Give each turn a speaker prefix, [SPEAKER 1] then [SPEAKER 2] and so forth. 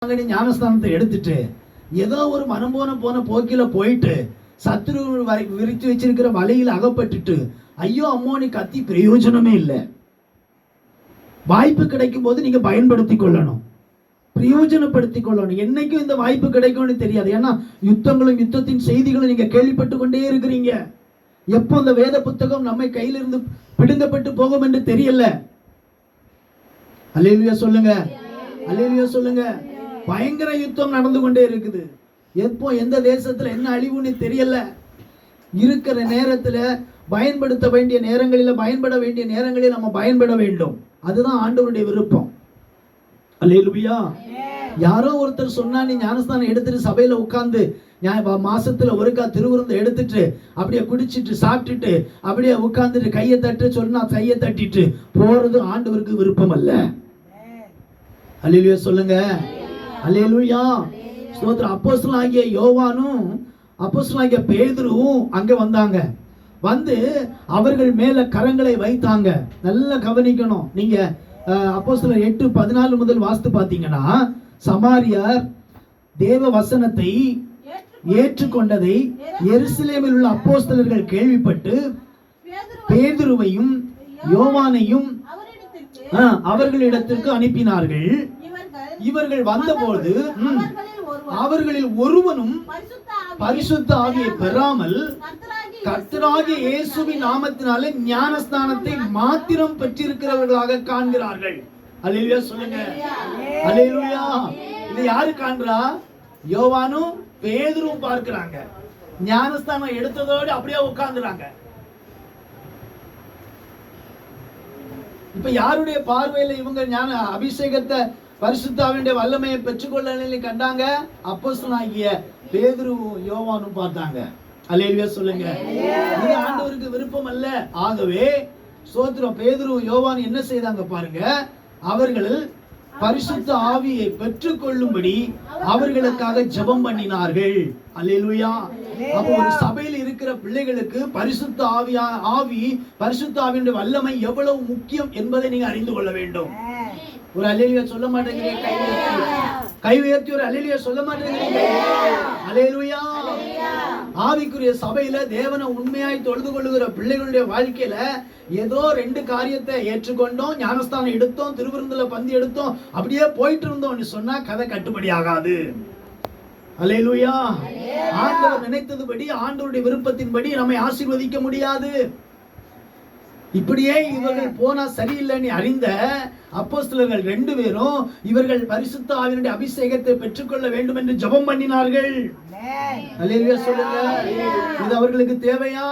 [SPEAKER 1] ஞானஸ்தானத்தை எடுத்துட்டு ஏதோ ஒரு மனம் போன போக்கில போயிட்டு சத்துரு விரித்து வச்சிருக்கிற வலையில் அகப்பட்டுட்டு ஐயோ அம்மோனி கத்தி பிரயோஜனமே இல்லை. வாய்ப்பு கிடைக்கும் போது நீங்க பயன்படுத்தி கொள்ளணும், பிரயோஜனப்படுத்திக் கொள்ளணும். என்னைக்கும் இந்த வாய்ப்பு கிடைக்கும்னு தெரியாது. ஏன்னா யுத்தங்களும் யுத்தத்தின் செய்திகளும் நீங்க கேள்விப்பட்டு கொண்டே இருக்கிறீங்க. எப்போ இந்த வேத புத்தகம் நம்மை கையிலிருந்து பிடுங்கப்பட்டு போகும் என்று தெரியல. அல்லேலூயா சொல்லுங்க, அல்லேலூயா சொல்லுங்க. பயங்கர யுத்தம் நடந்து கொண்டே இருக்குது. எப்போ எந்த தேசத்துல என்ன அழிவுன்னு தெரியல. இருக்கிற நேரத்துல பயன்படுத்த வேண்டிய நேரங்களில் பயன்பட வேண்டிய நேரங்களில் நம்ம பயன்பட வேண்டும். அதுதான் ஆண்டவருடைய விருப்பம். அல்லேலூயா. யாரோ ஒருத்தர் சொன்னா நீ ஞானஸ்தானம் எடுத்துட்டு சபையில உட்கார்ந்து மாசத்துல ஒருக்கா திருவிருந்து எடுத்துட்டு அப்படியே குடிச்சிட்டு சாப்பிட்டுட்டு அப்படியே உட்கார்ந்துட்டு கையை தட்டு சொன்னா கையை தட்டிட்டு போறது ஆண்டவருக்கு விருப்பம் அல்ல. அல்லேலூயா சொல்லுங்க, அல்லேலூயா ஸ்தோத்திரம். அப்போஸ்தலனாகிய யோவானும் அப்போஸ்தலனாகிய பேதுருவும் அங்க வந்தாங்க. வந்து அவர்கள் மேல கரங்களை வைத்தாங்க. நல்லா கவனிக்கணும். நீங்க அப்போஸ்தலர் 8:14 முதல் வாசித்து பார்த்தீங்கன்னா, சமாரியார் தேவ வசனத்தை ஏற்றுக்கொண்டதை எருசலேமில் உள்ள அப்போஸ்தலர்கள் கேள்விப்பட்டு பேதுருவையும் யோவானையும் அவர்களிடத்திற்கு அனுப்பினார்கள். இவர்கள் வந்தபோது அவர்களில் ஒருவனும் பரிசுத்த ஆவியை பெறாமல் கர்த்தராகிய இயேசுவின் நாமத்தினாலே ஞானஸ்தானத்தை மாத்திரம் பெற்றிருக்கிறவர்களாக காண்கிறார்கள். அல்லேலூயா சொல்லுங்க, அல்லேலூயா. இது யாரு காண்றா? யோவானும் பேதுருவும் பார்க்கிறாங்க. ஞானஸ்தானம் எடுத்ததோடு அப்படியே உட்கார்ந்துறாங்க. இப்ப யாருடைய பார்வையில இவங்க ஞான அபிஷேகத்தை பரிசுத்தாவினுடைய வல்லமையை பெற்றுக்கொள்ள கண்டாங்க? அப்போஸ்தலனாகிய பேதுருவும் யோவானும் பார்த்தாங்க. அல்லேலூயா சொல்லுங்க. இது ஆண்டவருக்கு விருப்பம் அல்ல. ஆகவே ஸ்தோத்திரம், பேதுருவும் யோவான் என்ன செய்தாங்க பாருங்க. அவர்கள் பரிசுத்த ஆவியை பெற்றுக்கொள்ளும்படி அவர்களுக்காக ஜெபம் பண்ணினார்கள். அல்லேலூயா. அப்போ ஒரு சபையில் இருக்கிற பிள்ளைகளுக்கு பரிசுத்த ஆவி பரிசுத்த ஆவியுடைய வல்லமை எவ்வளவு முக்கியம் என்பதை நீங்க அறிந்து கொள்ள வேண்டும். ஒரு அல்லேலூயா சொல்ல மாட்டேங்கிறீங்க? கை உயர்த்தி ஒரு அல்லேலூயா சொல்ல மாட்டேங்கிறீங்க? அல்லேலூயா. ஆவிக்குரிய சபையில தேவனை உண்மையாய் தொழுது கொள்ளுகிற பிள்ளைகளுடைய வாழ்க்கையில ஏதோ 2 காரியத்தை ஏற்றுக்கொண்டோம், ஞானஸ்தானம் எடுத்தோம், திருவிருந்துல பந்தி எடுத்தோம், அப்படியே போயிட்டு இருந்தோம்னு சொன்னா கதை கட்டுப்படி ஆகாது. அல்லேலூயா. ஆண்டவர் நினைத்ததுபடி ஆண்டவருடைய விருப்பத்தின்படி நம்மை ஆசீர்வதிக்க முடியாது. இப்படியே இவர்கள் போனா சரியில்லைன்னு அறிந்த அப்போஸ்தலர்கள் 2 பேரும் இவர்கள் பரிசுத்த ஆவியினுடைய அபிஷேகத்தை பெற்றுக்கொள்ள வேண்டும் என்று ஜெபம் பண்ணினார்கள். அல்லேலூயா சொல்லுங்க. இது அவர்களுக்கு தேவையா?